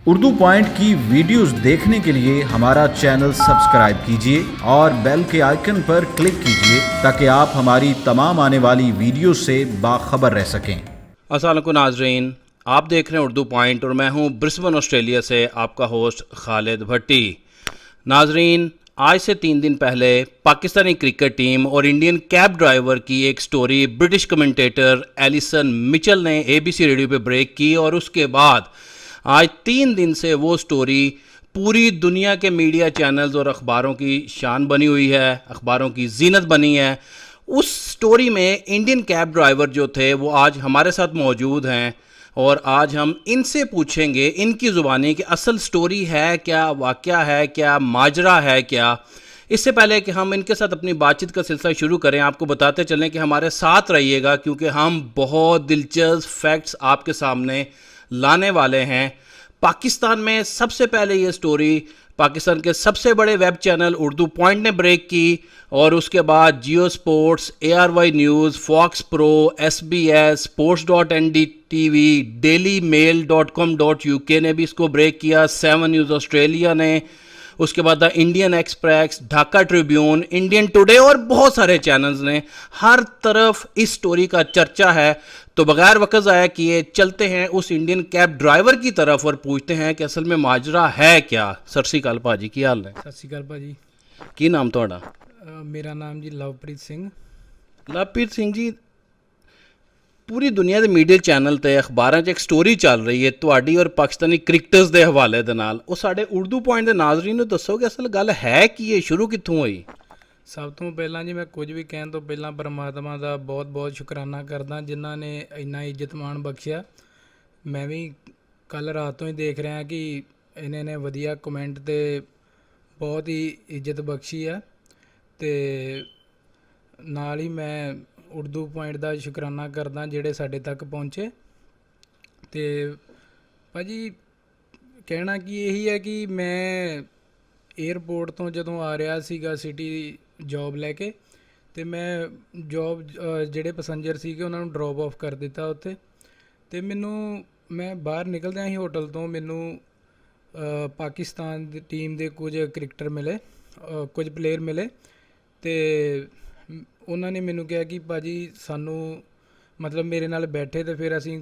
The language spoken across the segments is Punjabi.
उर्दू पॉइंट की वीडियोस देखने के लिए हमारा चैनल सब्सक्राइब कीजिए और बेल के आइकन पर क्लिक कीजिए ताकि आप हमारी तमाम आने वाली वीडियो से बाखबर रह सकें। अस्सलाम वालेकुम नाजरीन, आप देख रहे हैं उर्दू पॉइंट और मैं हूं ब्रिस्बेन ऑस्ट्रेलिया से आपका होस्ट खालिद भट्टी। नाजरीन, आज से 3 दिन पहले पाकिस्तानी क्रिकेट टीम और इंडियन कैब ड्राइवर की एक story British commentator Alison Mitchell ने ABC रेडियो पे ब्रेक की और उसके बाद आज 3 दिन से वो स्टोरी पूरी दुनिया के मीडिया चैनल्स और अखबारों की शान बनी हुई है, अखबारों की जीनत बनी है। उस स्टोरी में इंडियन कैब ड्राइवर जो थे वो आज हमारे साथ मौजूद हैं और आज हम इनसे पूछेंगे इनकी ज़ुबानी कि असल स्टोरी है क्या, वाक़या है क्या, माजरा है क्या। इससे पहले कि हम इनके साथ अपनी बातचीत का सिलसिला शुरू करें, आपको बताते चलें कि हमारे साथ रहिएगा क्योंकि हम बहुत दिलचस्प फैक्ट्स आपके सामने लाने वाले हैं। पाकिस्तान में सबसे पहले ये स्टोरी पाकिस्तान के सबसे बड़े वेब चैनल उर्दू पॉइंट ने ब्रेक की और उसके बाद Geo sports, ARY news, Fox pro, SBS, sports.NDTV, dailymail.com.uk ने भी इसको ब्रेक किया, 7 न्यूज़ ऑस्ट्रेलिया ने, उसके बाद the Indian express, Dhaka Tribune, Indian today और बहुत सारे चैनल्स ने। हर तरफ इस स्टोरी का चर्चा है। तो बगैर वक्त ज़ाया किए चलते हैं उस इंडियन कैब ड्राइवर की तरफ और पूछते हैं कि असल में माजरा है क्या। सत श्री अकाल भाजी, की हाल है? सत श्री अकाल भाजी। की नाम ਤੁਹਾਡਾ? मेरा नाम जी लवप्रीत सिंह। लवप्रीत सिंह जी, पूरी दुनिया ਦੇ ਮੀਡੀਆ ਚੈਨਲ ਤੇ ਅਖਬਾਰਾਂ 'ਚ ਇੱਕ ਸਟੋਰੀ ਚੱਲ ਰਹੀ ਹੈ ਤੁਹਾਡੀ ਔਰ ਪਾਕਿਸਤਾਨੀ ਕ੍ਰਿਕਟਰਸ ਦੇ ਹਵਾਲੇ ਦੇ ਨਾਲ। ਉਹ ਸਾਡੇ ਉਰਦੂ ਪੁਆਇੰਟ ਦੇ ਨਾਜ਼ਰੀਨ ਨੂੰ ਦੱਸੋ ਕਿ ਅਸਲ ਗੱਲ ਹੈ ਕੀ ਹੈ, ਸ਼ੁਰੂ ਕਿੱਥੋਂ ਹੋਈ? ਸਭ ਤੋਂ ਪਹਿਲਾਂ ਜੀ ਮੈਂ ਕੁਝ ਵੀ ਕਹਿਣ ਤੋਂ ਪਹਿਲਾਂ ਪਰਮਾਤਮਾ ਦਾ ਬਹੁਤ ਬਹੁਤ ਸ਼ੁਕਰਾਨਾ ਕਰਦਾ ਜਿਨ੍ਹਾਂ ਨੇ ਇੰਨਾ ਇੱਜ਼ਤ ਮਾਣ ਬਖਸ਼ਿਆ। ਮੈਂ ਵੀ ਕੱਲ ਰਾਤ ਤੋਂ ਹੀ ਦੇਖ ਰਿਹਾ ਕਿ ਇਹਨਾਂ ਨੇ ਵਧੀਆ ਕਮੈਂਟ ਤੇ ਬਹੁਤ ਹੀ ਇੱਜ਼ਤ ਬਖਸ਼ੀ ਆ ਤੇ ਨਾਲ ਹੀ ਮੈਂ ਉਰਦੂ ਪੁਆਇੰਟ ਦਾ ਸ਼ੁਕਰਾਨਾ ਕਰਦਾ ਜਿਹੜੇ ਸਾਡੇ ਤੱਕ ਪਹੁੰਚੇ। ਤੇ ਭਾਜੀ ਕਹਿਣਾ ਕਿ ਇਹੀ ਹੈ ਕਿ ਮੈਂ ਏਅਰਪੋਰਟ ਤੋਂ ਜਦੋਂ ਆ ਰਿਹਾ ਸੀਗਾ ਸਿਟੀ ਜੋਬ ਲੈ ਕੇ ਅਤੇ ਮੈਂ ਜੋਬ ਜਿਹੜੇ ਪੈਸੰਜਰ ਸੀਗੇ ਉਹਨਾਂ ਨੂੰ ਡਰੋਪ ਆਫ ਕਰ ਦਿੱਤਾ ਉੱਥੇ। ਅਤੇ ਮੈਂ ਬਾਹਰ ਨਿਕਲਦਿਆਂ ਹੀ ਹੋਟਲ ਤੋਂ ਮੈਨੂੰ ਪਾਕਿਸਤਾਨ ਦੀ ਟੀਮ ਦੇ ਕੁਝ ਕ੍ਰਿਕਟਰ ਮਿਲੇ, ਕੁਝ ਪਲੇਅਰ ਮਿਲੇ ਅਤੇ ਉਹਨਾਂ ਨੇ ਮੈਨੂੰ ਕਿਹਾ ਕਿ ਭਾਅ ਜੀ ਸਾਨੂੰ ਮਤਲਬ ਮੇਰੇ ਨਾਲ ਬੈਠੇ ਅਤੇ ਫਿਰ ਅਸੀਂ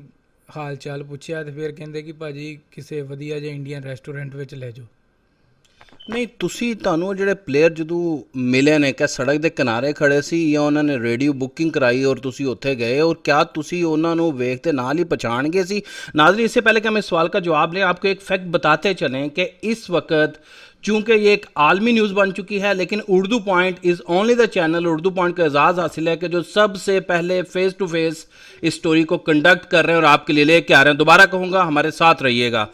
ਹਾਲ ਚਾਲ ਪੁੱਛਿਆ ਅਤੇ ਫਿਰ ਕਹਿੰਦੇ ਕਿ ਭਾਅ ਜੀ ਕਿਸੇ ਵਧੀਆ ਜਿਹੇ ਇੰਡੀਅਨ ਰੈਸਟੋਰੈਂਟ ਵਿੱਚ ਲੈ ਜਾਓ। ਨਹੀਂ, ਤੁਹਾਨੂੰ ਜਿਹੜੇ ਪਲੇਅਰ ਜਦੋਂ ਮਿਲੇ ਨੇ ਕਿ ਸੜਕ ਦੇ ਕਿਨਾਰੇ ਖੜੇ ਸੀ ਜਾਂ ਉਹਨਾਂ ਨੇ ਰੇਡੀਓ ਬੁਕਿੰਗ ਕਰਾਈ ਔਰ ਤੁਸੀਂ ਉੱਥੇ ਗਏ और क्या ਤੁਸੀਂ ਉਹਨਾਂ ਨੂੰ ਵੇਖते नाल ही पहचान गए सी? नाज़रीन, इससे पहले कि हम इस सवाल का जवाब लें, आपको एक फैक्ट बताते चलें कि इस वक्त चूँकि ये एक आलमी न्यूज़ बन चुकी है लेकिन Urdu point is only the channel, Urdu point का एजाज़ हासिल है कि जो सबसे पहले फ़ेस टू फेस इस स्टोरी को कंडक्ट कर रहे हैं और आपके लिए लेके आ रहे हैं। दोबारा कहूँगा, हमारे साथ रहिएगा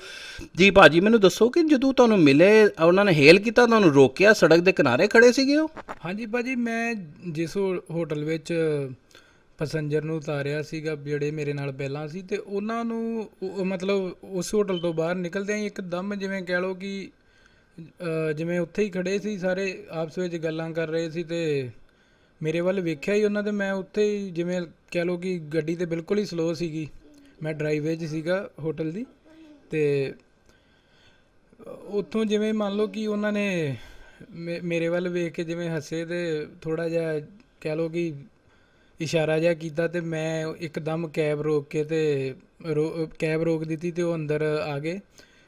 जी। भाजी ਮੈਨੂੰ ਦੱਸੋ ਕਿ ਜਦੋਂ ਤੁਹਾਨੂੰ ਮਿਲੇ ਉਹਨਾਂ ਨੇ ਹੇਲ ਕੀਤਾ, ਤੁਹਾਨੂੰ ਰੋਕਿਆ, ਸੜਕ ਦੇ ਕਿਨਾਰੇ ਖੜੇ ਸੀਗੇ ਉਹ? ਹਾਂਜੀ ਭਾਜੀ, ਮੈਂ ਜਿਸ ਹੋਟਲ ਵਿੱਚ ਪੈਸੰਜਰ ਨੂੰ ਉਤਾਰਿਆ ਸੀਗਾ ਜਿਹੜੇ ਮੇਰੇ ਨਾਲ ਪਹਿਲਾਂ ਸੀ ਅਤੇ ਉਹਨਾਂ ਨੂੰ ਮਤਲਬ ਉਸ ਹੋਟਲ ਤੋਂ ਬਾਹਰ ਨਿਕਲਦਿਆਂ ਹੀ ਇੱਕਦਮ ਜਿਵੇਂ ਕਹਿ ਲਓ ਕਿ ਜਿਵੇਂ ਉੱਥੇ ਹੀ ਖੜੇ ਸੀ ਸਾਰੇ ਆਪਸ ਵਿੱਚ ਗੱਲਾਂ ਕਰ ਰਹੇ ਸੀ ਅਤੇ ਮੇਰੇ ਵੱਲ ਵੇਖਿਆ ਹੀ ਉਹਨਾਂ ਦੇ। ਮੈਂ ਉੱਥੇ ਹੀ ਜਿਵੇਂ ਕਹਿ ਲਓ ਕਿ ਗੱਡੀ ਤਾਂ ਬਿਲਕੁਲ ਹੀ ਸਲੋਅ ਸੀਗੀ, ਮੈਂ ਡਰਾਈਵੇ 'ਚ ਸੀਗਾ ਹੋਟਲ ਦੀ ਅਤੇ ਉੱਥੋਂ ਜਿਵੇਂ ਮੰਨ ਲਓ ਕਿ ਉਹਨਾਂ ਨੇ ਮੇਰੇ ਵੱਲ ਵੇਖ ਕੇ ਜਿਵੇਂ ਹੱਸੇ ਅਤੇ ਥੋੜ੍ਹਾ ਜਿਹਾ ਕਹਿ ਲਓ ਕਿ ਇਸ਼ਾਰਾ ਜਿਹਾ ਕੀਤਾ ਅਤੇ ਮੈਂ ਇੱਕਦਮ ਕੈਬ ਰੋਕ ਕੇ ਅਤੇ ਕੈਬ ਰੋਕ ਦਿੱਤੀ ਅਤੇ ਉਹ ਅੰਦਰ ਆ ਗਏ।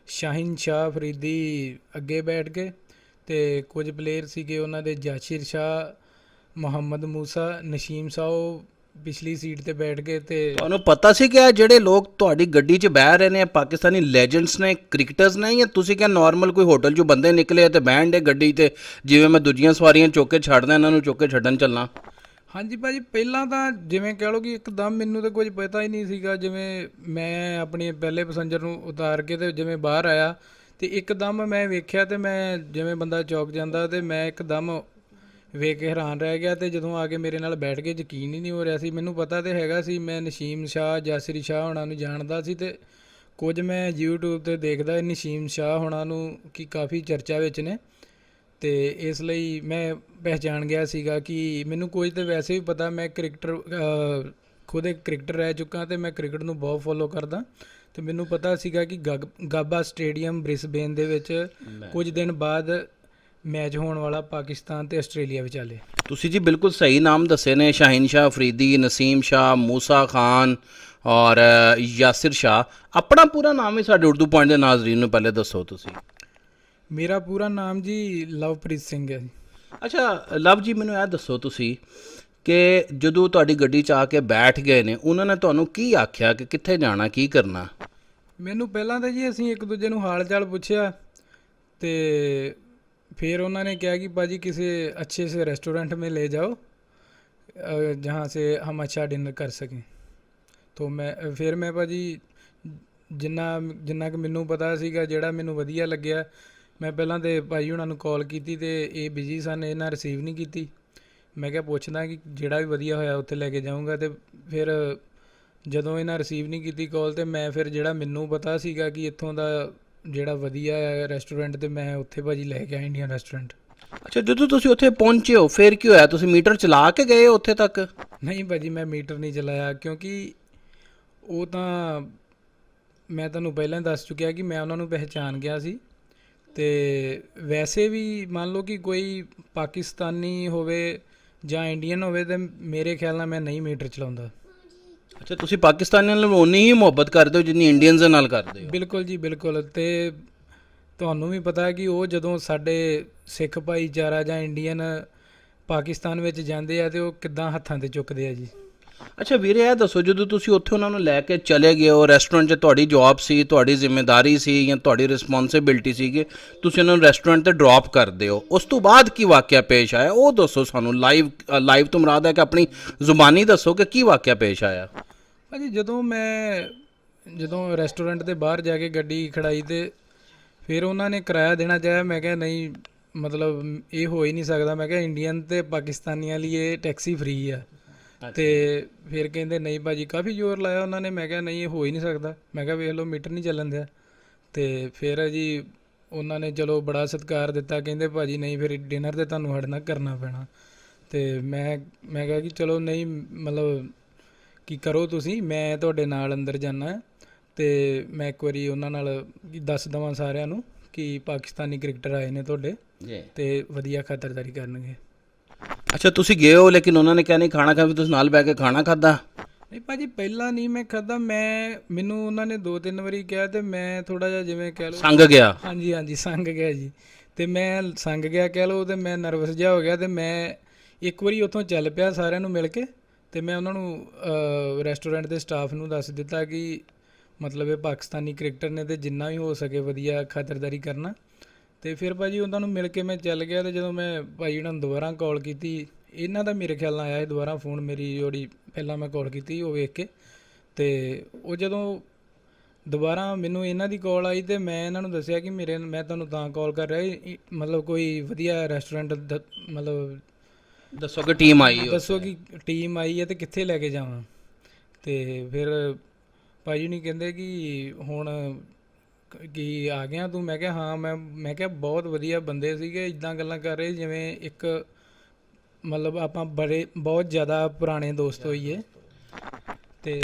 ਸ਼ਾਹੀਨ ਸ਼ਾਹ ਫਰੀਦੀ ਅੱਗੇ ਬੈਠ ਗਏ ਅਤੇ ਕੁਝ ਪਲੇਅਰ ਸੀਗੇ ਉਹਨਾਂ ਦੇ ਜਾਸ਼ਿਰ ਸ਼ਾਹ, ਮੁਹੰਮਦ ਮੂਸਾ, ਨਸੀਮ ਸ਼ਾਹ ਉਹ ਪਿਛਲੀ ਸੀਟ 'ਤੇ ਬੈਠ ਗਏ। ਅਤੇ ਤੁਹਾਨੂੰ ਪਤਾ ਸੀ ਕਿ ਜਿਹੜੇ ਲੋਕ ਤੁਹਾਡੀ ਗੱਡੀ 'ਚ ਬਹਿ ਰਹੇ ਨੇ ਪਾਕਿਸਤਾਨੀ ਲੈਜੈਂਡਸ ਨੇ, ਕ੍ਰਿਕਟਰਸ ਨੇ, ਜਾਂ ਤੁਸੀਂ ਕਿਹਾ ਨਾਰਮਲ ਕੋਈ ਹੋਟਲ 'ਚੋਂ ਬੰਦੇ ਨਿਕਲੇ ਅਤੇ ਬਹਿਣ ਡੇ ਗੱਡੀ 'ਤੇ ਜਿਵੇਂ ਮੈਂ ਦੂਜੀਆਂ ਸਵਾਰੀਆਂ ਚੁੱਕ ਕੇ ਛੱਡਦਾ ਇਹਨਾਂ ਨੂੰ ਚੁੱਕ ਕੇ ਛੱਡਣ ਚੱਲਾਂ? ਹਾਂਜੀ ਭਾਅ ਜੀ, ਪਹਿਲਾਂ ਤਾਂ ਜਿਵੇਂ ਕਹਿ ਲਓ ਕਿ ਇੱਕਦਮ ਮੈਨੂੰ ਤਾਂ ਕੁਝ ਪਤਾ ਹੀ ਨਹੀਂ ਸੀਗਾ। ਜਿਵੇਂ ਮੈਂ ਆਪਣੇ ਪਹਿਲੇ ਪੈਸੰਜਰ ਨੂੰ ਉਤਾਰ ਕੇ ਅਤੇ ਜਿਵੇਂ ਬਾਹਰ ਆਇਆ ਅਤੇ ਇੱਕਦਮ ਮੈਂ ਵੇਖਿਆ ਅਤੇ ਮੈਂ ਜਿਵੇਂ ਬੰਦਾ ਚੌਂਕ ਜਾਂਦਾ ਅਤੇ ਮੈਂ ਇੱਕਦਮ ਵੇਖ ਕੇ ਹੈਰਾਨ ਰਹਿ ਗਿਆ ਅਤੇ ਜਦੋਂ ਆ ਕੇ ਮੇਰੇ ਨਾਲ ਬੈਠ ਕੇ ਯਕੀਨ ਹੀ ਨਹੀਂ ਹੋ ਰਿਹਾ ਸੀ। ਮੈਨੂੰ ਪਤਾ ਤਾਂ ਹੈਗਾ ਸੀ, ਮੈਂ ਨਸੀਮ ਸ਼ਾਹ, ਜਾਸਿਰ ਸ਼ਾਹ ਹੋਣਾ ਨੂੰ ਜਾਣਦਾ ਸੀ ਅਤੇ ਕੁਝ ਮੈਂ YouTube 'ਤੇ ਦੇਖਦਾ ਨਸੀਮ ਸ਼ਾਹ ਹੋਣਾ ਨੂੰ ਕਿ ਕਾਫੀ ਚਰਚਾ ਵਿੱਚ ਨੇ ਅਤੇ ਇਸ ਲਈ ਮੈਂ ਪਹਿਚਾਣ ਗਿਆ ਸੀਗਾ ਕਿ ਮੈਨੂੰ ਕੁਝ ਤਾਂ ਵੈਸੇ ਵੀ ਪਤਾ, ਮੈਂ ਖੁਦ ਇੱਕ ਕ੍ਰਿਕਟਰ ਰਹਿ ਚੁੱਕਾ ਅਤੇ ਮੈਂ ਕ੍ਰਿਕਟ ਨੂੰ ਬਹੁਤ ਫੋਲੋ ਕਰਦਾ ਤੇ ਮੈਨੂੰ ਪਤਾ ਸੀਗਾ ਕਿ ਗਾਬਾ ਸਟੇਡੀਅਮ ਬ੍ਰਿਸਬੇਨ ਦੇ ਵਿੱਚ ਕੁਝ ਦਿਨ ਬਾਅਦ ਮੈਚ ਹੋਣ ਵਾਲਾ ਪਾਕਿਸਤਾਨ ਤੇ ਆਸਟ੍ਰੇਲੀਆ ਵਿਚਾਲੇ। ਤੁਸੀਂ ਜੀ ਬਿਲਕੁਲ ਸਹੀ ਨਾਮ ਦੱਸੇ ਨੇ, ਸ਼ਾਹੀਨ ਸ਼ਾਹ ਅਫਰੀਦੀ, ਨਸੀਮ ਸ਼ਾਹ, ਮੂਸਾ ਖਾਨ ਔਰ ਯਾਸਿਰ ਸ਼ਾਹ। ਆਪਣਾ ਪੂਰਾ ਨਾਮ ਵੀ ਸਾਡੇ ਉਰਦੂ ਪੁਆਇੰਟ ਦੇ ਨਾਜ਼ਰੀਨ ਨੂੰ ਪਹਿਲੇ ਦੱਸੋ ਤੁਸੀਂ। ਮੇਰਾ ਪੂਰਾ ਨਾਮ ਜੀ ਲਵਪ੍ਰੀਤ ਸਿੰਘ ਹੈ ਜੀ। ਅੱਛਾ ਲਵ ਜੀ, ਮੈਨੂੰ ਇਹ ਦੱਸੋ ਤੁਸੀਂ ਕਿ ਜਦੋਂ ਤੁਹਾਡੀ ਗੱਡੀ 'ਚ ਆ ਕੇ ਬੈਠ ਗਏ ਨੇ, ਉਹਨਾਂ ਨੇ ਤੁਹਾਨੂੰ ਕੀ ਆਖਿਆ ਕਿ ਕਿੱਥੇ ਜਾਣਾ, ਕੀ ਕਰਨਾ? ਮੈਨੂੰ ਪਹਿਲਾਂ ਤਾਂ ਜੀ ਅਸੀਂ ਇੱਕ ਦੂਜੇ ਨੂੰ ਹਾਲ ਚਾਲ ਪੁੱਛਿਆ ਤੇ फिर उन्होंने कहा कि भाजी किसी अच्छे से रेस्टोरेंट में ले जाओ जहाँ से हम अच्छा डिनर कर सकें। तो मैं भाजी जिन्ना कि मैनू पता सीगा ਜਿਹੜਾ ਮੈਨੂੰ ਵਧੀਆ ਲੱਗਿਆ, ਮੈਂ ਪਹਿਲਾਂ ਤੇ ਭਾਈ ਹੁਣਾਂ ਨੂੰ ਕਾਲ ਕੀਤੀ ਤੇ ਇਹ ਬਿਜੀ ਸਨ, ਇਹਨਾਂ ਰਿਸੀਵ ਨਹੀਂ ਕੀਤੀ। ਮੈਂ ਕਿਹਾ ਪੁੱਛਦਾ ਕਿ ਜਿਹੜਾ ਵੀ ਵਧੀਆ ਹੋਇਆ ਉੱਥੇ ਲੈ ਕੇ ਜਾਊਂਗਾ। ਤੇ ਫਿਰ ਜਦੋਂ ਇਹਨਾਂ ਰਿਸੀਵ ਨਹੀਂ ਕੀਤੀ ਕਾਲ, ਤੇ ਮੈਂ ਫਿਰ ਜਿਹੜਾ ਮੈਨੂੰ ਪਤਾ ਸੀਗਾ ਕਿ ਇੱਥੋਂ ਦਾ ਜਿਹੜਾ ਵਧੀਆ ਰੈਸਟੋਰੈਂਟ, ਤੇ ਮੈਂ ਉੱਥੇ ਭਾਜੀ ਲੈ ਕੇ ਆਇਆ, ਇੰਡੀਅਨ ਰੈਸਟੋਰੈਂਟ। ਅੱਛਾ, ਜਦੋਂ ਤੁਸੀਂ ਉੱਥੇ ਪਹੁੰਚੇ ਹੋ ਫਿਰ ਕੀ ਹੋਇਆ? ਤੁਸੀਂ ਮੀਟਰ ਚਲਾ ਕੇ ਗਏ ਉੱਥੇ ਤੱਕ? ਨਹੀਂ ਭਾਜੀ, ਮੈਂ ਮੀਟਰ ਨਹੀਂ ਚਲਾਇਆ, ਕਿਉਂਕਿ ਉਹ ਤਾਂ ਮੈਂ ਤੁਹਾਨੂੰ ਪਹਿਲਾਂ ਦੱਸ ਚੁੱਕਿਆ ਕਿ ਮੈਂ ਉਹਨਾਂ ਨੂੰ ਪਹਿਚਾਣ ਗਿਆ ਸੀ। ਤੇ ਵੈਸੇ ਵੀ ਮੰਨ ਲਓ ਕਿ ਕੋਈ ਪਾਕਿਸਤਾਨੀ ਹੋਵੇ ਜਾਂ ਇੰਡੀਅਨ ਹੋਵੇ, ਤਾਂ ਮੇਰੇ ਖਿਆਲ ਨਾਲ ਮੈਂ ਨਹੀਂ ਮੀਟਰ ਚਲਾਉਂਦਾ। ਅੱਛਾ, ਤੁਸੀਂ ਪਾਕਿਸਤਾਨੀਆਂ ਨਾਲ ਉਨੀ ਹੀ ਮੁਹੱਬਤ ਕਰਦੇ ਹੋ ਜਿੰਨੀ ਇੰਡੀਅਨਸ ਦੇ ਨਾਲ ਕਰਦੇ ਹੋ? ਬਿਲਕੁਲ ਜੀ ਬਿਲਕੁਲ। ਤੇ ਤੁਹਾਨੂੰ ਵੀ ਪਤਾ ਕਿ ਉਹ ਜਦੋਂ ਸਾਡੇ ਸਿੱਖ ਭਾਈਚਾਰਾ ਜਾਂ ਇੰਡੀਅਨ ਪਾਕਿਸਤਾਨ ਵਿੱਚ ਜਾਂਦੇ ਆ ਤੇ ਉਹ ਕਿੱਦਾਂ ਹੱਥਾਂ 'ਤੇ ਚੁੱਕਦੇ ਆ ਜੀ। ਅੱਛਾ ਵੀਰੇ, ਇਹ ਦੱਸੋ ਜਦੋਂ ਤੁਸੀਂ ਉੱਥੇ ਉਹਨਾਂ ਨੂੰ ਲੈ ਕੇ ਚਲੇ ਗਏ ਹੋ, ਰੈਸਟੋਰੈਂਟ 'ਚ ਤੁਹਾਡੀ ਜੌਬ ਸੀ, ਤੁਹਾਡੀ ਜ਼ਿੰਮੇਵਾਰੀ ਸੀ ਜਾਂ ਤੁਹਾਡੀ ਰਿਸਪੌਂਸਿਬਿਲਟੀ ਸੀ ਕਿ ਤੁਸੀਂ ਉਹਨਾਂ ਨੂੰ ਰੈਸਟੋਰੈਂਟ 'ਤੇ ਡ੍ਰੌਪ ਕਰਦੇ ਹੋ, ਉਸ ਤੋਂ ਬਾਅਦ ਕੀ ਵਾਕਿਆ ਪੇਸ਼ ਆਇਆ ਉਹ ਦੱਸੋ ਸਾਨੂੰ। ਲਾਈਵ ਤੋਂ ਮੁਰਾਦ ਹੈ ਕਿ ਆਪਣੀ ਜ਼ੁਬਾਨੀ ਦੱਸੋ ਕਿ ਕੀ ਵਾਕਿਆ ਪੇਸ਼ ਆਇਆ। ਭਾਜੀ ਜਦੋਂ ਰੈਸਟੋਰੈਂਟ ਦੇ ਬਾਹਰ ਜਾ ਕੇ ਗੱਡੀ ਖੜਾਈ ਤੇ ਫਿਰ ਉਹਨਾਂ ਨੇ ਕਿਰਾਇਆ ਦੇਣਾ ਚਾਹਿਆ। ਮੈਂ ਕਿਹਾ ਨਹੀਂ, ਮਤਲਬ ਇਹ ਹੋ ਹੀ ਨਹੀਂ ਸਕਦਾ। ਮੈਂ ਕਿਹਾ ਇੰਡੀਅਨ ਤੇ ਪਾਕਿਸਤਾਨੀਆਂ ਲਈ ਇਹ ਟੈਕਸੀ ਫ੍ਰੀ ਆ। ਤੇ ਫਿਰ ਕਹਿੰਦੇ ਨਹੀਂ ਭਾਜੀ, ਕਾਫੀ ਜ਼ੋਰ ਲਾਇਆ ਉਹਨਾਂ ਨੇ। ਮੈਂ ਕਿਹਾ ਨਹੀਂ, ਇਹ ਹੋ ਹੀ ਨਹੀਂ ਸਕਦਾ। ਮੈਂ ਕਿਹਾ ਵੇਖ ਲਓ ਮੀਟਰ ਨਹੀਂ ਚੱਲਣ ਦਿਆ। ਤੇ ਫਿਰ ਜੀ ਉਹਨਾਂ ਨੇ ਚਲੋ ਬੜਾ ਸਤਿਕਾਰ ਦਿੱਤਾ, ਕਹਿੰਦੇ ਭਾਜੀ ਨਹੀਂ, ਫਿਰ ਡਿਨਰ ਤੇ ਤੁਹਾਨੂੰ ਸਾਡੇ ਨਾਲ ਕਰਨਾ ਪੈਣਾ। ਤੇ ਮੈਂ ਕਿਹਾ ਕਿ ਚਲੋ ਨਹੀਂ, ਮਤਲਬ ਕੀ ਕਰੋ ਤੁਸੀਂ, ਮੈਂ ਤੁਹਾਡੇ ਨਾਲ ਅੰਦਰ ਜਾਣਾ। ਤੇ ਮੈਂ ਇੱਕ ਵਾਰੀ ਉਹਨਾਂ ਨਾਲ ਦੱਸ ਦੇਵਾਂ ਸਾਰਿਆਂ ਨੂੰ ਕਿ ਪਾਕਿਸਤਾਨੀ ਕ੍ਰਿਕਟਰ ਆਏ ਨੇ ਤੁਹਾਡੇ ਤੇ ਵਧੀਆ ਖਾਤਰਦਾਰੀ ਕਰਨਗੇ। ਅੱਛਾ, ਤੁਸੀਂ ਗਏ ਹੋ ਲੇਕਿਨ ਉਹਨਾਂ ਨੇ ਕਿਹਾ ਨਹੀਂ ਖਾਣਾ ਖਾ, ਵੀ ਤੁਸੀਂ ਨਾਲ ਬਹਿ ਕੇ ਖਾਣਾ ਖਾਧਾ? ਨਹੀਂ ਭਾਜੀ, ਪਹਿਲਾਂ ਨਹੀਂ ਮੈਂ ਖਾਧਾ। ਮੈਨੂੰ ਉਹਨਾਂ ਨੇ 2-3 ਵਾਰੀ ਕਿਹਾ ਤੇ ਮੈਂ ਥੋੜਾ ਜਿਹਾ ਜਿਵੇਂ ਕਹਿ ਲਓ ਸੰਗ ਗਿਆ। ਹਾਂਜੀ ਸੰਗ ਗਿਆ ਜੀ। ਤੇ ਮੈਂ ਸੰਗ ਗਿਆ ਕਹਿ ਲਓ, ਤੇ ਮੈਂ ਨਰਵਸ ਜਿਹਾ ਹੋ ਗਿਆ। ਤੇ ਮੈਂ ਇੱਕ ਵਾਰੀ ਉੱਥੋਂ ਚੱਲ ਪਿਆ ਸਾਰਿਆਂ ਨੂੰ ਮਿਲ ਕੇ। ਤੇ ਮੈਂ ਉਹਨਾਂ ਨੂੰ ਰੈਸਟੋਰੈਂਟ ਦੇ ਸਟਾਫ ਨੂੰ ਦੱਸ ਦਿੱਤਾ ਕਿ ਮਤਲਬ ਇਹ ਪਾਕਿਸਤਾਨੀ ਕ੍ਰਿਕਟਰ ਨੇ ਤੇ ਜਿੰਨਾ ਵੀ ਹੋ ਸਕੇ ਵਧੀਆ ਖਾਤਰਦਾਰੀ ਕਰਨਾ। ਤੇ ਫਿਰ ਭਾਜੀ ਉਹਨਾਂ ਨੂੰ ਮਿਲ ਕੇ ਮੈਂ ਚੱਲ ਗਿਆ। ਤੇ ਜਦੋਂ ਮੈਂ ਭਾਈ ਉਹਨਾਂ ਨੂੰ ਦੁਬਾਰਾ ਕਾਲ ਕੀਤੀ, ਇਹਨਾਂ ਦਾ ਮੇਰੇ ਖਿਆਲ ਨਾਲ ਆਇਆ ਸੀ ਦੁਬਾਰਾ ਫੋਨ, ਮੇਰੀ ਜਿਹੜੀ ਪਹਿਲਾਂ ਮੈਂ ਕਾਲ ਕੀਤੀ ਉਹ ਵੇਖ ਕੇ। ਤੇ ਉਹ ਜਦੋਂ ਦੁਬਾਰਾ ਮੈਨੂੰ ਇਹਨਾਂ ਦੀ ਕਾਲ ਆਈ ਤੇ ਮੈਂ ਇਹਨਾਂ ਨੂੰ ਦੱਸਿਆ ਕਿ ਮੈਂ ਤੁਹਾਨੂੰ ਤਾਂ ਕਾਲ ਕਰ ਰਿਹਾ, ਮਤਲਬ ਕੋਈ ਵਧੀਆ ਰੈਸਟੋਰੈਂਟ ਮਤਲਬ ਦੱਸੋ ਕਿ ਟੀਮ ਆਈ ਹੈ, ਦੱਸੋ ਕਿ ਟੀਮ ਆਈ ਹੈ ਤੇ ਕਿੱਥੇ ਲੈ ਕੇ ਜਾਵਾਂ। ਤੇ ਫਿਰ ਭਾਜੀ ਨਹੀਂ ਕਹਿੰਦੇ ਕਿ ਹੁਣ ਕੀ ਆ ਗਿਆ ਤੂੰ? ਮੈਂ ਕਿਹਾ ਹਾਂ। ਮੈਂ ਕਿਹਾ ਬਹੁਤ ਵਧੀਆ ਬੰਦੇ ਸੀਗੇ, ਇੱਦਾਂ ਗੱਲਾਂ ਕਰ ਰਹੇ ਜਿਵੇਂ ਇੱਕ ਮਤਲਬ ਆਪਾਂ ਬਹੁਤ ਜ਼ਿਆਦਾ ਪੁਰਾਣੇ ਦੋਸਤ ਹੋਈਏ। ਤੇ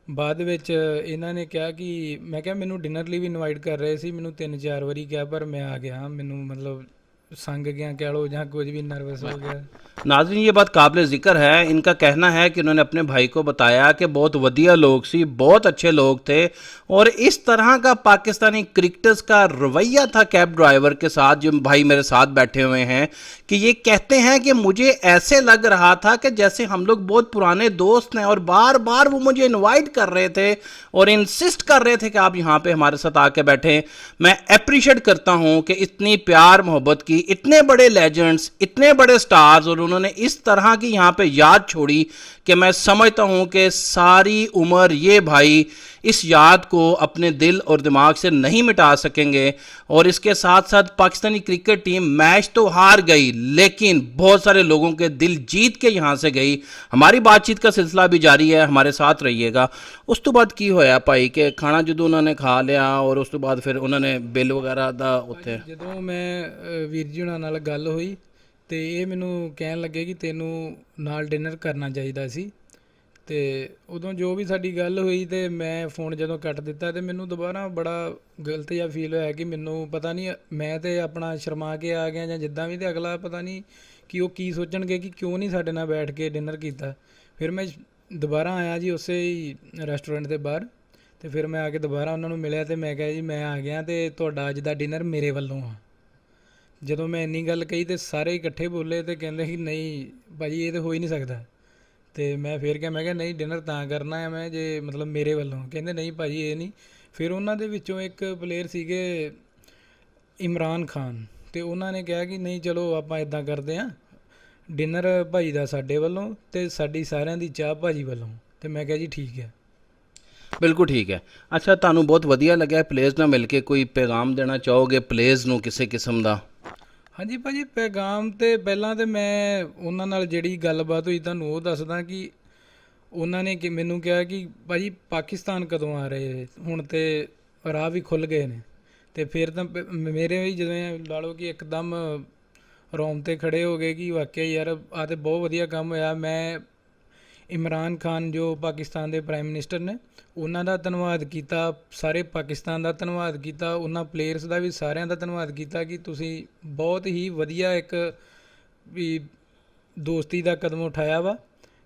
ਬਾਅਦ ਵਿੱਚ ਇਹਨਾਂ ਨੇ ਕਿਹਾ ਕਿ ਮੈਂ ਕਿਹਾ ਮੈਨੂੰ ਡਿਨਰ ਲਈ ਵੀ ਇਨਵਾਈਟ ਕਰ ਰਹੇ ਸੀ, ਮੈਨੂੰ 3-4 ਵਾਰੀ ਕਿਹਾ ਪਰ ਮੈਂ आ गया। ਮੈਨੂੰ ਮਤਲਬ संग गया कह लो, जहाँ कुछ भी नर्वस हो गया। नाज़रीन, ये बात काबिल ज़िक्र है। इनका कहना है कि उन्होंने अपने भाई को बताया कि बहुत वधिया लोग सी, बहुत अच्छे लोग थे, और इस तरह का पाकिस्तानी क्रिकेटर्स का रवैया था कैब ड्राइवर के साथ, जो भाई मेरे साथ बैठे हुए हैं, कि ये कहते हैं कि मुझे ऐसे लग रहा था कि जैसे हम लोग बहुत पुराने दोस्त हैं, और बार बार वो मुझे इन्वाइट कर रहे थे और इंसिस्ट कर रहे थे कि आप यहाँ पे हमारे साथ आके बैठें। मैं अप्रिशिएट करता हूँ कि इतनी प्यार मोहब्बत की, इतने बड़े लेजेंड्स, इतने बड़े स्टार्स, और उन्होंने इस तरह की यहाँ पे याद छोड़ी कि मैं समझता हूँ कि सारी उम्र ये भाई इस याद को अपने दिल और दिमाग से नहीं मिटा सकेंगे। और इसके साथ साथ पाकिस्तानी क्रिकेट टीम मैच तो हार गई, लेकिन बहुत सारे लोगों के दिल जीत के यहाँ से गई। हमारी बातचीत का सिलसिला भी जारी है, हमारे साथ रहिएगा। उस तो बाद की होया भाई कि खाना जो उन्होंने खा लिया और उस तो बाद फिर उन्होंने बिल वगैरह दा उत्थे? ਜਦੋਂ ਮੈਂ ਵੀਰ ਜੀ ਹੁਣਾਂ ਨਾਲ ਗੱਲ ਹੋਈ ਤੇ ਇਹ ਮੈਨੂੰ ਕਹਿਣ ਲੱਗੇ ਕਿ ਤੈਨੂੰ ਨਾਲ ਡਿਨਰ ਕਰਨਾ ਚਾਹੀਦਾ ਸੀ। ਤੇ ਉਦੋਂ ਜੋ ਵੀ ਸਾਡੀ ਗੱਲ ਹੋਈ ਤੇ ਮੈਂ ਫ਼ੋਨ ਜਦੋਂ ਕੱਟ ਦਿੱਤਾ ਤੇ ਮੈਨੂੰ ਦੁਬਾਰਾ ਬੜਾ ਗਲਤ ਜਿਹਾ ਫੀਲ ਹੋਇਆ ਕਿ ਮੈਨੂੰ ਪਤਾ ਨਹੀਂ, ਮੈਂ ਤੇ ਆਪਣਾ ਸ਼ਰਮਾ ਕੇ ਆ ਗਿਆ ਜਾਂ ਜਿੱਦਾਂ ਵੀ, ਤੇ ਅਗਲਾ ਪਤਾ ਨਹੀਂ ਕਿ ਉਹ ਕੀ ਸੋਚਣਗੇ ਕਿ ਕਿਉਂ ਨਹੀਂ ਸਾਡੇ ਨਾਲ ਬੈਠ ਕੇ ਡਿਨਰ ਕੀਤਾ। ਫਿਰ ਮੈਂ ਦੁਬਾਰਾ ਆਇਆ ਜੀ ਉਸੇ ਹੀ ਰੈਸਟੋਰੈਂਟ ਦੇ ਬਾਹਰ, ਤੇ ਫਿਰ ਮੈਂ ਆ ਕੇ ਦੁਬਾਰਾ ਉਹਨਾਂ ਨੂੰ ਮਿਲਿਆ ਤੇ ਮੈਂ ਕਿਹਾ ਜੀ ਮੈਂ ਆ ਗਿਆ ਤੇ ਤੁਹਾਡਾ ਅੱਜ ਦਾ ਡਿਨਰ ਮੇਰੇ ਵੱਲੋਂ ਆ। ਜਦੋਂ ਮੈਂ ਇੰਨੀ ਗੱਲ ਕਹੀ ਤੇ ਸਾਰੇ ਇਕੱਠੇ ਬੋਲੇ ਤੇ ਕਹਿੰਦੇ ਕਿ ਨਹੀਂ ਭਾਜੀ ਇਹ ਤਾਂ ਹੋ ਹੀ ਨਹੀਂ ਸਕਦਾ। ਤੇ ਮੈਂ ਫਿਰ ਕਿਹਾ, ਮੈਂ ਕਿਹਾ ਨਹੀਂ ਡਿਨਰ ਤਾਂ ਕਰਨਾ ਹੈ ਮੈਂ ਜੇ ਮਤਲਬ ਮੇਰੇ ਵੱਲੋਂ। ਕਹਿੰਦੇ ਨਹੀਂ ਭਾਜੀ ਇਹ ਨਹੀਂ। ਫਿਰ ਉਹਨਾਂ ਦੇ ਵਿੱਚੋਂ ਇੱਕ ਪਲੇਅਰ ਸੀਗੇ ਇਮਰਾਨ ਖਾਨ, ਤੇ ਉਹਨਾਂ ਨੇ ਕਿਹਾ ਕਿ ਨਹੀਂ ਚਲੋ ਆਪਾਂ ਇਦਾਂ ਕਰਦੇ ਹਾਂ, ਡਿਨਰ ਭਾਜੀ ਦਾ ਸਾਡੇ ਵੱਲੋਂ ਤੇ ਸਾਡੀ ਸਾਰਿਆਂ ਦੀ ਚਾਹ ਭਾਜੀ ਵੱਲੋਂ। ਤੇ ਮੈਂ ਕਿਹਾ ਜੀ ਠੀਕ ਹੈ। ਬਿਲਕੁਲ ਠੀਕ ਹੈ। ਅੱਛਾ, ਤੁਹਾਨੂੰ ਬਹੁਤ ਵਧੀਆ ਲੱਗਿਆ ਪਲੇਅਰਸ ਨਾਲ ਮਿਲ ਕੇ, ਕੋਈ ਪੈਗਾਮ ਦੇਣਾ ਚਾਹੋਗੇ ਪਲੇਅਰਸ ਨੂੰ ਕਿਸੇ ਕਿਸਮ ਦਾ? ਹਾਂਜੀ ਭਾਜੀ, ਪੈਗਾਮ ਤੇ ਪਹਿਲਾਂ ਤੇ ਮੈਂ ਉਹਨਾਂ ਨਾਲ ਜਿਹੜੀ ਗੱਲਬਾਤ ਹੋਈ ਤੁਹਾਨੂੰ ਉਹ ਦੱਸਦਾ ਕਿ ਉਹਨਾਂ ਨੇ ਕਿ ਮੈਨੂੰ ਕਿਹਾ ਕਿ ਭਾਜੀ ਪਾਕਿਸਤਾਨ ਕਦੋਂ ਆ ਰਹੇ, ਹੁਣ ਤੇ ਰਾਹ ਵੀ ਖੁੱਲ੍ਹ ਗਏ ਨੇ। ਤੇ ਫਿਰ ਤਾਂ ਮੇਰੇ ਵੀ ਜਦੋਂ ਲਾ ਲਓ ਕਿ ਇੱਕਦਮ ਰੋਮ ਤੇ ਖੜੇ ਹੋ ਗਏ ਕਿ ਵਾਕਿਆ ਯਾਰ ਆਹ ਤੇ ਬਹੁਤ ਵਧੀਆ ਕੰਮ ਹੋਇਆ। ਮੈਂ ਇਮਰਾਨ ਖਾਨ ਜੋ ਪਾਕਿਸਤਾਨ ਦੇ ਪ੍ਰਾਈਮ ਮਿਨਿਸਟਰ ਨੇ ਉਹਨਾਂ ਦਾ ਧੰਨਵਾਦ ਕੀਤਾ, ਸਾਰੇ ਪਾਕਿਸਤਾਨ ਦਾ ਧੰਨਵਾਦ ਕੀਤਾ, ਉਹਨਾਂ ਪਲੇਅਰਸ ਦਾ ਵੀ ਸਾਰਿਆਂ ਦਾ ਧੰਨਵਾਦ ਕੀਤਾ ਕਿ ਤੁਸੀਂ ਬਹੁਤ ਹੀ ਵਧੀਆ ਇੱਕ ਵੀ ਦੋਸਤੀ ਦਾ ਕਦਮ ਉਠਾਇਆ ਵਾ।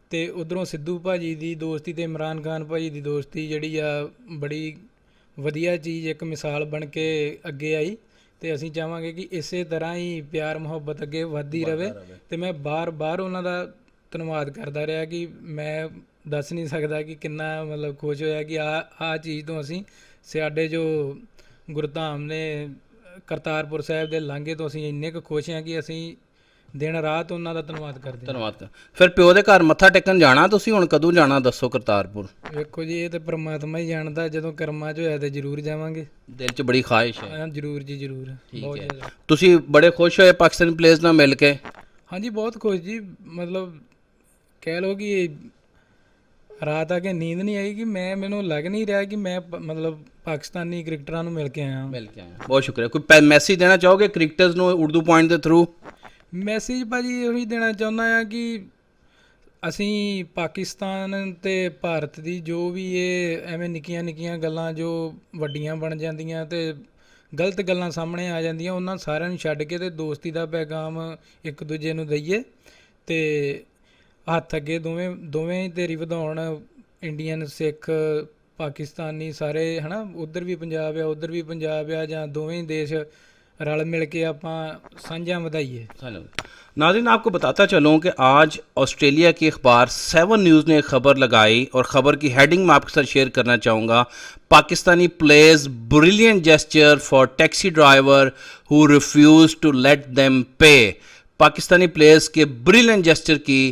ਤੇ ਉੱਧਰੋਂ ਸਿੱਧੂ ਭਾਜੀ ਦੀ ਦੋਸਤੀ ਤੇ ਇਮਰਾਨ ਖਾਨ ਭਾਜੀ ਦੀ ਦੋਸਤੀ ਜਿਹੜੀ ਆ ਬੜੀ ਵਧੀਆ ਚੀਜ਼, ਇੱਕ ਮਿਸਾਲ ਬਣ ਕੇ ਅੱਗੇ ਆਈ। ਤੇ ਅਸੀਂ ਚਾਹਾਂਗੇ ਕਿ ਇਸੇ ਤਰ੍ਹਾਂ ਹੀ ਪਿਆਰ ਮੁਹੱਬਤ ਅੱਗੇ ਵੱਧਦੀ ਰਹੇ। ਤੇ ਮੈਂ ਬਾਰ-ਬਾਰ ਉਹਨਾਂ ਦਾ ਧੰਨਵਾਦ ਕਰਦਾ ਰਿਹਾ ਕਿ ਮੈਂ ਦੱਸ ਨਹੀਂ ਸਕਦਾ ਕਿ ਕਿੰਨਾ ਮਤਲਬ ਖੁਸ਼ ਹੋਇਆ ਕਿ ਆਹ ਚੀਜ਼ ਤੋਂ ਅਸੀਂ ਸਾਡੇ ਜੋ ਗੁਰਧਾਮ ਨੇ ਕਰਤਾਰਪੁਰ ਸਾਹਿਬ ਦੇ ਲਾਂਘੇ ਤੋਂ ਅਸੀਂ ਇੰਨੇ ਕੁ ਖੁਸ਼ ਹਾਂ ਕਿ ਅਸੀਂ ਦਿਨ ਰਾਤ ਉਹਨਾਂ ਦਾ ਧੰਨਵਾਦ ਕਰਦੇ ਹਾਂ। ਧੰਨਵਾਦ। ਫਿਰ ਪਿਓ ਦੇ ਘਰ ਮੱਥਾ ਟੇਕਣ ਜਾਣਾ ਤੁਸੀਂ, ਹੁਣ ਕਦੋਂ ਜਾਣਾ ਦੱਸੋ ਕਰਤਾਰਪੁਰ? ਵੇਖੋ ਜੀ ਇਹ ਤਾਂ ਪ੍ਰਮਾਤਮਾ ਹੀ ਜਾਣਦਾ, ਜਦੋਂ ਕਰਮਾਂ 'ਚ ਹੋਇਆ ਤੇ ਜ਼ਰੂਰ ਜਾਵਾਂਗੇ। ਦਿਲ 'ਚ ਬੜੀ ਖਾਹਿਸ਼ ਹੈ। ਹਾਂ ਜ਼ਰੂਰ ਜੀ ਜ਼ਰੂਰ, ਬਹੁਤ ਜ਼ਿਆਦਾ। ਤੁਸੀਂ ਬੜੇ ਖੁਸ਼ ਹੋਏ ਪਾਕਿਸਤਾਨੀ ਪਲੇਅਰਸ ਨਾਲ ਮਿਲ ਕੇ? ਹਾਂਜੀ ਬਹੁਤ ਖੁਸ਼ ਜੀ, ਮਤਲਬ ਕਹਿ ਲਓ ਕਿ ਰਾਤ ਆ ਕੇ ਨੀਂਦ ਨਹੀਂ ਆਈ ਕਿ ਮੈਨੂੰ ਲੱਗ ਨਹੀਂ ਰਿਹਾ ਕਿ ਮੈਂ ਮਤਲਬ ਪਾਕਿਸਤਾਨੀ ਕ੍ਰਿਕਟਰਾਂ ਨੂੰ ਮਿਲ ਕੇ ਆਇਆ। ਬਹੁਤ ਸ਼ੁਕਰੀਆ। ਕੋਈ ਮੈਸੇਜ ਦੇਣਾ ਚਾਹੋਗੇ ਕ੍ਰਿਕਟਰਸ ਨੂੰ ਉਰਦੂ ਪੁਆਇੰਟ ਦੇ ਥਰੂ? ਮੈਸੇਜ ਭਾਜੀ ਇਹੀ ਦੇਣਾ ਚਾਹੁੰਦਾ ਹਾਂ ਕਿ ਅਸੀਂ ਪਾਕਿਸਤਾਨ ਤੇ ਭਾਰਤ ਦੀ ਜੋ ਵੀ ਇਹ ਐਵੇਂ ਨਿੱਕੀਆਂ ਨਿੱਕੀਆਂ ਗੱਲਾਂ ਜੋ ਵੱਡੀਆਂ ਬਣ ਜਾਂਦੀਆਂ ਤੇ ਗਲਤ ਗੱਲਾਂ ਸਾਹਮਣੇ ਆ ਜਾਂਦੀਆਂ, ਉਹਨਾਂ ਸਾਰਿਆਂ ਨੂੰ ਛੱਡ ਕੇ ਤੇ ਦੋਸਤੀ ਦਾ ਪੈਗਾਮ ਇੱਕ ਦੂਜੇ ਨੂੰ ਦਈਏ ਤੇ ਹੱਥ ਅੱਗੇ ਦੋਵੇਂ ਧਿਰੀ ਵਧਾਉਣ। ਇੰਡੀਅਨ, ਸਿੱਖ, ਪਾਕਿਸਤਾਨੀ ਸਾਰੇ ਹੈ ਨਾ, ਉੱਧਰ ਵੀ ਪੰਜਾਬ ਆ ਉੱਧਰ ਵੀ ਪੰਜਾਬ ਆ, ਜਾਂ ਦੋਵੇਂ ਹੀ ਦੇਸ਼ रल मिल के आप साझा ਵਧਾਈਏ। नाज़रीन, आपको बताता चलूँ कि आज ऑस्ट्रेलिया की अखबार 7 न्यूज़ ने खबर लगाई और ख़बर की हेडिंग मैं आपके साथ शेयर करना चाहूँगा। Pakistani players brilliant gesture for taxi driver who refuse to let them pay. Pakistani players के ब्रिलियंट जेस्चर की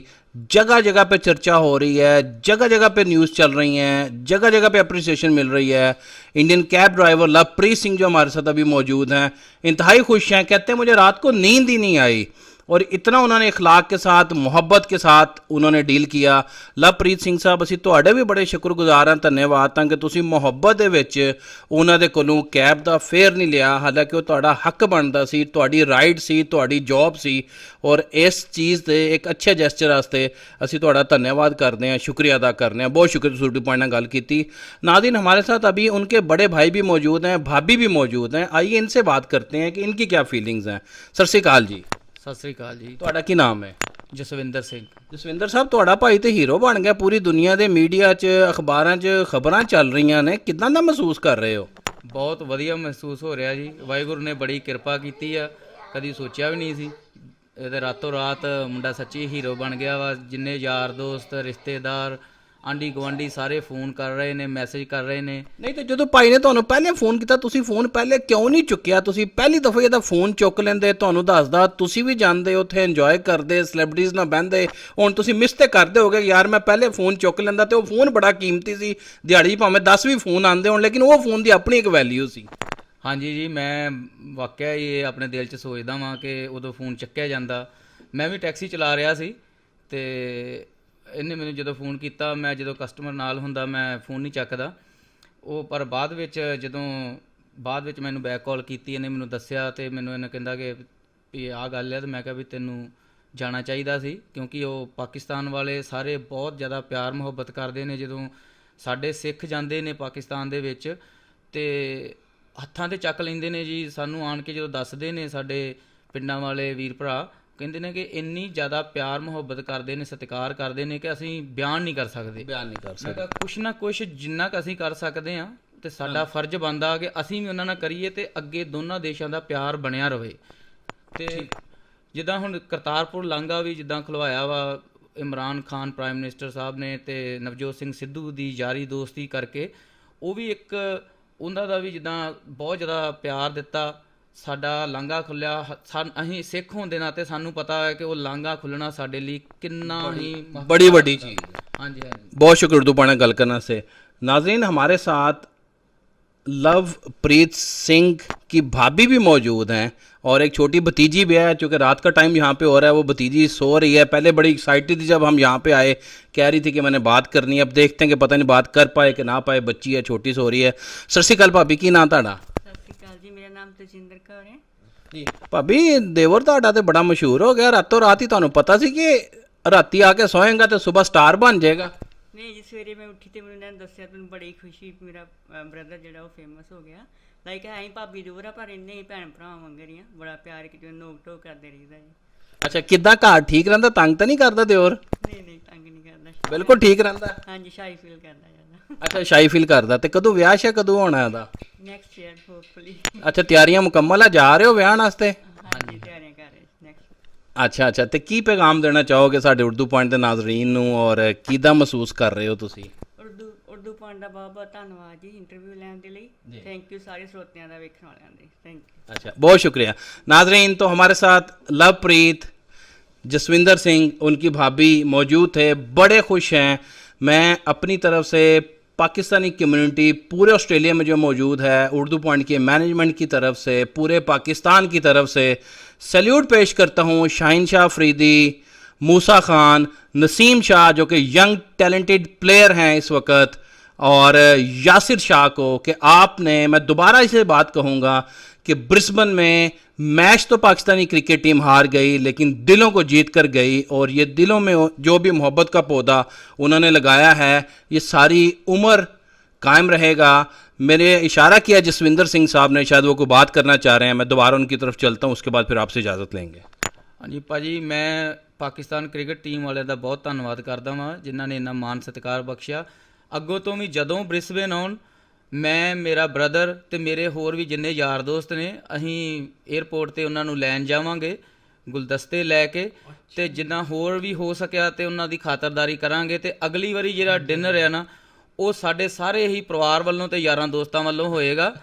जगह जगह पे चर्चा हो रही है, जगह जगह पे न्यूज़ चल रही हैं, जगह जगह पे अप्रिसिएशन मिल रही है। Indian cab driver Lovepreet Singh जो हमारे साथ अभी मौजूद हैं, इंतहाई खुश हैं। कहते हैं मुझे रात को नींद ही नहीं आई और इतना उन्होंने इखलाक के साथ, मुहब्बत के साथ उन्होंने डील किया। लवप्रीत सिंह साहब, ਅਸੀਂ ਤੁਹਾਡੇ ਵੀ ਬੜੇ ਸ਼ੁਕਰਗੁਜ਼ਾਰ ਹਾਂ, ਧੰਨਵਾਦ ਤਾਂ ਕਿ ਤੁਸੀਂ ਮੁਹੱਬਤ ਦੇ ਵਿੱਚ ਉਹਨਾਂ ਦੇ ਕੋਲੋਂ ਕੈਬ ਦਾ ਫੇਅਰ ਨਹੀਂ ਲਿਆ, ਹਾਲਾਂਕਿ ਉਹ ਤੁਹਾਡਾ ਹੱਕ ਬਣਦਾ ਸੀ, ਤੁਹਾਡੀ ਰਾਈਟ ਸੀ, ਤੁਹਾਡੀ ਜੌਬ ਸੀ। ਔਰ ਇਸ ਚੀਜ਼ ਦੇ ਇੱਕ ਅੱਛੇ ਜੈਸਚਰ ਵਾਸਤੇ ਅਸੀਂ ਤੁਹਾਡਾ ਧੰਨਵਾਦ करते हैं, शुक्रिया अदा करते हैं। बहुत शुक्रिया सूटी पॉइंट गल की। नाज़रीन, हमारे साथ अभी उनके बड़े भाई भी मौजूद हैं, भाभी भी मौजूद हैं। आइए इनसे बात करते हैं कि इनकी क्या फीलिंग्स हैं। सत श्री अकाल जी। ਸਤਿ ਸ੍ਰੀ ਅਕਾਲ ਜੀ। ਤੁਹਾਡਾ ਕੀ ਨਾਮ ਹੈ? ਜਸਵਿੰਦਰ ਸਿੰਘ। ਜਸਵਿੰਦਰ ਸਾਹਿਬ, ਤੁਹਾਡਾ ਭਾਈ ਤੇ ਹੀਰੋ ਬਣ ਗਿਆ, ਪੂਰੀ ਦੁਨੀਆ ਦੇ ਮੀਡੀਆ 'ਚ, ਅਖਬਾਰਾਂ 'ਚ ਖਬਰਾਂ ਚੱਲ ਰਹੀਆਂ ਨੇ, ਕਿੱਦਾਂ ਦਾ ਮਹਿਸੂਸ ਕਰ ਰਹੇ ਹੋ? ਬਹੁਤ ਵਧੀਆ ਮਹਿਸੂਸ ਹੋ ਰਿਹਾ ਜੀ। ਵਾਹਿਗੁਰੂ ਨੇ ਬੜੀ ਕਿਰਪਾ ਕੀਤੀ ਆ, ਕਦੀ ਸੋਚਿਆ ਵੀ ਨਹੀਂ ਸੀ। ਇਹਦੇ ਰਾਤੋਂ ਰਾਤ ਮੁੰਡਾ ਸੱਚੀ ਹੀਰੋ ਬਣ ਗਿਆ ਵਾ। ਜਿੰਨੇ ਯਾਰ ਦੋਸਤ, ਰਿਸ਼ਤੇਦਾਰ, ਆਂਢੀ ਗੁਆਂਢੀ ਸਾਰੇ ਫੋਨ ਕਰ ਰਹੇ ਨੇ, ਮੈਸੇਜ ਕਰ ਰਹੇ ਨੇ। ਨਹੀਂ ਤੇ ਜਦੋਂ ਭਾਈ ਨੇ ਤੁਹਾਨੂੰ ਪਹਿਲੇ ਫੋਨ ਕੀਤਾ, ਤੁਸੀਂ ਫੋਨ ਪਹਿਲੇ ਕਿਉਂ ਨਹੀਂ ਚੁੱਕਿਆ? ਤੁਸੀਂ ਪਹਿਲੀ ਦਫਾ ਇਹਦਾ ਫੋਨ ਚੁੱਕ ਲੈਂਦੇ, ਤੁਹਾਨੂੰ ਦੱਸਦਾ, ਤੁਸੀਂ ਵੀ ਜਾਂਦੇ ਉੱਥੇ ਇੰਜੋਏ ਕਰਦੇ, ਸੈਲੇਬ੍ਰਿਟੀਜ਼ ਨਾਲ ਬਹਿੰਦੇ। ਹੁਣ ਤੁਸੀਂ ਮਿਸ ਤੇ ਕਰਦੇ ਹੋਗੇ ਯਾਰ ਮੈਂ ਪਹਿਲੇ ਫੋਨ ਚੁੱਕ ਲੈਂਦਾ, ਤੇ ਉਹ ਫੋਨ ਬੜਾ ਕੀਮਤੀ ਸੀ। ਦਿਹਾੜੀ ਭਾਵੇਂ 10 ਵੀ ਫੋਨ ਆਉਂਦੇ ਹੋਣ, ਲੇਕਿਨ ਉਹ ਫੋਨ ਦੀ ਆਪਣੀ ਇੱਕ ਵੈਲਿਊ ਸੀ। ਹਾਂਜੀ ਜੀ, ਮੈਂ ਵਾਕਿਆ ਇਹ ਆਪਣੇ ਦਿਲ 'ਚ ਸੋਚਦਾ ਵਾਂ ਕਿ ਉਦੋਂ ਫੋਨ ਚੱਕਿਆ ਜਾਂਦਾ। ਮੈਂ ਵੀ ਟੈਕਸੀ ਚਲਾ ਰਿਹਾ ਸੀ ਤੇ ਇਹਨੇ ਮੈਨੂੰ ਜਦੋਂ ਫੋਨ ਕੀਤਾ, ਮੈਂ ਜਦੋਂ ਕਸਟਮਰ ਨਾਲ ਹੁੰਦਾ ਮੈਂ ਫੋਨ ਨਹੀਂ ਚੱਕਦਾ ਉਹ, ਪਰ ਬਾਅਦ ਵਿੱਚ ਮੈਨੂੰ ਬੈਕ ਕਾਲ ਕੀਤੀ, ਇਹਨੇ ਮੈਨੂੰ ਦੱਸਿਆ ਤੇ ਮੈਨੂੰ ਇਹਨੇ ਕਹਿੰਦਾ ਕਿ ਵੀ ਆਹ ਗੱਲ ਹੈ। ਤੇ ਮੈਂ ਕਿਹਾ ਵੀ ਤੈਨੂੰ ਜਾਣਾ ਚਾਹੀਦਾ ਸੀ, ਕਿਉਂਕਿ ਉਹ ਪਾਕਿਸਤਾਨ ਵਾਲੇ ਸਾਰੇ ਬਹੁਤ ਜ਼ਿਆਦਾ ਪਿਆਰ ਮੁਹੱਬਤ ਕਰਦੇ ਨੇ। ਜਦੋਂ ਸਾਡੇ ਸਿੱਖ ਜਾਂਦੇ ਨੇ ਪਾਕਿਸਤਾਨ ਦੇ ਵਿੱਚ ਤੇ ਹੱਥਾਂ ਤੇ ਚੱਕ ਲੈਂਦੇ ਨੇ ਜੀ, ਸਾਨੂੰ ਆਣ ਕੇ ਜਦੋਂ ਦੱਸਦੇ ਨੇ ਸਾਡੇ ਪਿੰਡਾਂ ਵਾਲੇ ਵੀਰ ਭਰਾ, ਕਹਿੰਦੇ ਨੇ ਕਿ ਇੰਨੀ ਜ਼ਿਆਦਾ ਪਿਆਰ ਮੁਹੱਬਤ ਕਰਦੇ ਨੇ, ਸਤਿਕਾਰ ਕਰਦੇ ਨੇ ਕਿ ਅਸੀਂ ਬਿਆਨ ਨਹੀਂ ਕਰ ਸਕਦੇ। ਮੈਂ ਕਿਹਾ ਕੁਛ ਨਾ ਕੁਛ ਜਿੰਨਾ ਕੁ ਅਸੀਂ ਕਰ ਸਕਦੇ ਹਾਂ ਤੇ ਸਾਡਾ ਫਰਜ਼ ਬਣਦਾ ਕਿ ਅਸੀਂ ਵੀ ਉਹਨਾਂ ਨਾਲ ਕਰੀਏ ਤੇ ਅੱਗੇ ਦੋਨਾਂ ਦੇਸ਼ਾਂ ਦਾ ਪਿਆਰ ਬਣਿਆ ਰਵੇ। ਤੇ ਜਿੱਦਾਂ ਹੁਣ ਕਰਤਾਰਪੁਰ ਲਾਂਘਾ ਵੀ ਜਿੱਦਾਂ ਖੁਲਵਾਇਆ ਵਾ ਇਮਰਾਨ ਖਾਨ ਪ੍ਰਾਈਮ ਮਿਨਿਸਟਰ ਸਾਹਿਬ ਨੇ ਤੇ ਨਵਜੋਤ ਸਿੰਘ ਸਿੱਧੂ ਦੀ ਯਾਰੀ ਦੋਸਤੀ ਕਰਕੇ, ਉਹ ਵੀ ਇੱਕ ਉਹਨਾਂ ਦਾ ਵੀ ਜਿੱਦਾਂ ਬਹੁਤ ਜ਼ਿਆਦਾ ਪਿਆਰ ਦਿੱਤਾ। ਸਾਡਾ ਲਾਂਘਾ ਖੁੱਲਿਆ, ਅਸੀਂ ਸਿੱਖ ਹੋਣ ਦੇ ਨਾਤੇ ਸਾਨੂੰ ਪਤਾ ਹੈ ਕਿ ਉਹ ਲਾਂਘਾ ਖੁੱਲਣਾ ਸਾਡੇ ਲਈ ਕਿੰਨਾ ਹੀ बड़ी बड़ी चीज़ है। हाँ जी, हाँ जी। बहुत शुक्र उर्दू पढ़ना गल करना से। नाजरीन, हमारे साथ लवप्रीत सिंह की भाभी भी मौजूद हैं और एक छोटी भतीजी भी है। चूँकि रात का टाइम यहाँ पे हो रहा है, वो भतीजी सो रही है। पहले बड़ी एक्साइटेड थी जब हम यहाँ पे आए, कह रही थी कि मैंने बात करनी है। अब देखते हैं कि पता नहीं बात कर पाए कि ना पाए, बच्ची है, छोटी सो रही है। सत श्री अकाल भाभी, की नाम ਤੁਹਾਡਾ? ਸਤਿ ਸ਼੍ਰੀ ਅਕਾਲ ਜੀ, ਮੇਰਾ ਨਾਮ ਤਜਿੰਦਰ ਕੌਰ ਹੈ। ਜੀ ਭਾਬੀ, ਦੇਵਰ ਤੁਹਾਡਾ ਤੇ ਬੜਾ ਮਸ਼ਹੂਰ ਹੋ ਗਿਆ ਰਾਤੋਂ ਰਾਤ ਹੀ। ਤੁਹਾਨੂੰ ਪਤਾ ਸੀ ਕਿ ਰਾਤੀ ਆ ਕੇ ਸੋਏਗਾ ਤੇ ਸਵੇਰ ਸਟਾਰ ਬਣ ਜਾਏਗਾ? ਨਹੀਂ ਜੀ, ਸਵੇਰੇ ਮੈਂ ਉੱਠੀ ਤੇ ਮੈਨੂੰ ਇਹਨਾਂ ਨੇ ਦੱਸਿਆ, ਮੈਨੂੰ ਬੜੀ ਖੁਸ਼ੀ, ਮੇਰਾ ਬ੍ਰਦਰ ਜਿਹੜਾ ਉਹ ਫੇਮਸ ਹੋ ਗਿਆ। ਲਾਈਕ ਐਂ ਭਾਬੀ ਦੂਰ ਆ ਪਰ ਇੰਨੇ ਹੀ ਭੈਣ ਭਰਾ ਵਾਂਗ ਰਹੀਆਂ, ਬੜਾ ਪਿਆਰ ਕਿਤੇ ਨੋਕ ਟੋਕ ਕਰਦੇ ਰਹੀਦਾ ਜੀ। ਅੱਛਾ, ਕਿੱਦਾਂ ਘਰ ਠੀਕ ਰਹਿੰਦਾ? ਤੰਗ ਤਾਂ ਨਹੀਂ ਕਰਦਾ ਦਿਓਰ? ਨਹੀਂ ਨਹੀਂ, ਤੰਗ ਨਹੀਂ ਕਰਦਾ, ਬਿਲਕੁਲ ਠੀਕ ਰਹਿੰਦਾ। ਹਾਂਜੀ, ਸ਼ਾਈ ਫੀਲ ਕਰਦਾ ਜ਼ਿਆਦਾ। ਅੱਛਾ, ਸ਼ਾਈ ਫੀਲ ਕਰਦਾ। ਤੇ ਕਦੋਂ ਵਿਆਹ ਸ਼ਾ ਕਦੋਂ ਹੋਣਾ ਇਹਦਾ? Next year hopefully. ਅੱਛਾ, ਤਿਆਰੀਆਂ ਮੁਕੰਮਲ ਆ, ਜਾ ਰਹੇ ਹੋ ਵਿਆਹ ਵਾਸਤੇ? ਹਾਂਜੀ, ਤਿਆਰੀਆਂ ਕਰ ਰਹੇ ਨੈਕਸਟ। ਅੱਛਾ ਅੱਛਾ, ਤੇ ਕੀ ਪੈਗਾਮ ਦੇਣਾ ਚਾਹੋਗੇ ਸਾਡੇ ਉਰਦੂ ਪੁਆਇੰਟ ਦੇ ਨਾਜ਼ਰੀਨ ਨੂੰ, ਔਰ ਕਿੱਦਾਂ ਮਹਿਸੂਸ ਕਰ ਰਹੇ ਹੋ ਤੁਸੀਂ? ਉਰਦੂ ਪੁਆਇੰਟ ਦਾ ਬਹੁਤ ਬਹੁਤ ਧੰਨਵਾਦ ਜੀ ਇੰਟਰਵਿਊ ਲੈਣ ਦੇ ਲਈ। ਥੈਂਕ ਯੂ ਸਾਰੇ ਸਰੋਤਿਆਂ ਦਾ, ਵੇਖਣ ਵਾਲਿਆਂ ਦੇ ਥੈਂਕ ਯੂ। अच्छा, बहुत शुक्रिया नाजरीन। तो हमारे साथ लवप्रीत, जसविंदर सिंह, उनकी भाभी मौजूद थे, बड़े खुश हैं। मैं अपनी तरफ से पाकिस्तानी कम्युनिटी पूरे ऑस्ट्रेलिया में जो मौजूद है, उर्दू पॉइंट के मैनेजमेंट की तरफ से, पूरे पाकिस्तान की तरफ से सैल्यूट पेश करता हूँ शाहीन शाह अफरीदी, मूसा खान, नसीम शाह जो कि यंग टैलेंटेड प्लेयर हैं इस वक्त, और यासिर शाह को कि आपने, मैं दोबारा इसे बात कहूँगा कि ब्रिस्बेन में मैच तो पाकिस्तानी क्रिकेट टीम हार गई लेकिन दिलों को जीत कर गई, और ये दिलों में जो भी मोहब्बत का पौधा उन्होंने लगाया है ये सारी उम्र कायम रहेगा। मैंने इशारा किया जसविंदर सिंह साहब ने, शायद वो कोई बात करना चाह रहे हैं। मैं दोबारा उनकी तरफ चलता हूँ, उसके बाद फिर आपसे इजाज़त लेंगे। ਹਾਂਜੀ ਭਾਜੀ, ਮੈਂ ਪਾਕਿਸਤਾਨ ਕ੍ਰਿਕਟ ਟੀਮ ਵਾਲਿਆਂ ਦਾ ਬਹੁਤ ਧੰਨਵਾਦ ਕਰਦਾ ਵਾਂ ਜਿਨ੍ਹਾਂ ਨੇ ਇੰਨਾ ਮਾਣ ਸਤਿਕਾਰ ਬਖਸ਼ਿਆ। ਅੱਗੋਂ ਤੋਂ ਵੀ ਜਦੋਂ ਬ੍ਰਿਸਬੇਨ ਆਉਣ, ਮੈਂ, ਮੇਰਾ ਬ੍ਰਦਰ ਤੇ ਮੇਰੇ ਹੋਰ ਵੀ ਜਿੰਨੇ ਯਾਰ ਦੋਸਤ ਨੇ, ਅਸੀਂ 에ਅਰਪੋਰਟ ਤੇ ਉਹਨਾਂ ਨੂੰ ਲੈਣ ਜਾਵਾਂਗੇ ਗੁਲਦਸਤੇ ਲੈ ਕੇ, ਤੇ ਜਿੰਨਾ ਹੋਰ ਵੀ ਹੋ ਸਕਿਆ ਤੇ ਉਹਨਾਂ ਦੀ ਖਾਤਰਦਾਰੀ ਕਰਾਂਗੇ। ਤੇ ਅਗਲੀ ਵਾਰੀ ਜਿਹੜਾ ਡਿਨਰ ਹੈ ਨਾ, ਉਹ ਸਾਡੇ ਸਾਰੇ ਹੀ ਪਰਿਵਾਰ ਵੱਲੋਂ ਤੇ ਯਾਰਾਂ ਦੋਸਤਾਂ ਵੱਲੋਂ ਹੋਏਗਾ,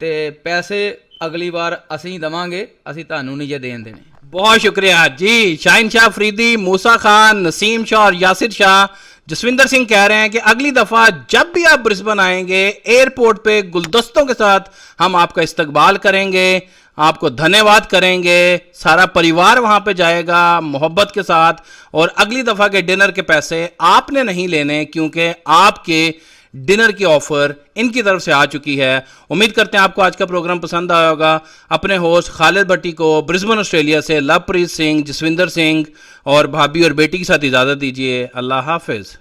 ਤੇ ਪੈਸੇ ਅਗਲੀ ਵਾਰ ਅਸੀਂ ਦੇਵਾਂਗੇ, ਅਸੀਂ ਤੁਹਾਨੂੰ ਨਹੀਂ ਜੇ ਦੇਣ ਦੇਣੇ। बहुत शुक्रिया जी। शाहीन शाह अफरीदी, मूसा खान, नसीम शाह और यासिर शाह। जसविंदर सिंह कह रहे हैं कि अगली दफ़ा जब भी आप ब्रिस्बेन आएंगे, एयरपोर्ट पे गुलदस्तों के साथ हम आपका इस्तकबाल करेंगे, आपको धन्यवाद करेंगे। सारा परिवार वहाँ पे जाएगा मोहब्बत के साथ, और अगली दफ़ा के डिनर के पैसे आपने नहीं लेने, क्योंकि आपके डिनर की ऑफ़र इनकी तरफ से आ चुकी है। उम्मीद करते हैं आपको आज का प्रोग्राम पसंद आया होगा। अपने होस्ट खालिद भट्टी को ब्रिस्बेन ऑस्ट्रेलिया से लवप्रीत सिंह, जसविंदर सिंह और भाभी और बेटी के साथ इजाज़त दीजिए। अल्लाह हाफिज़।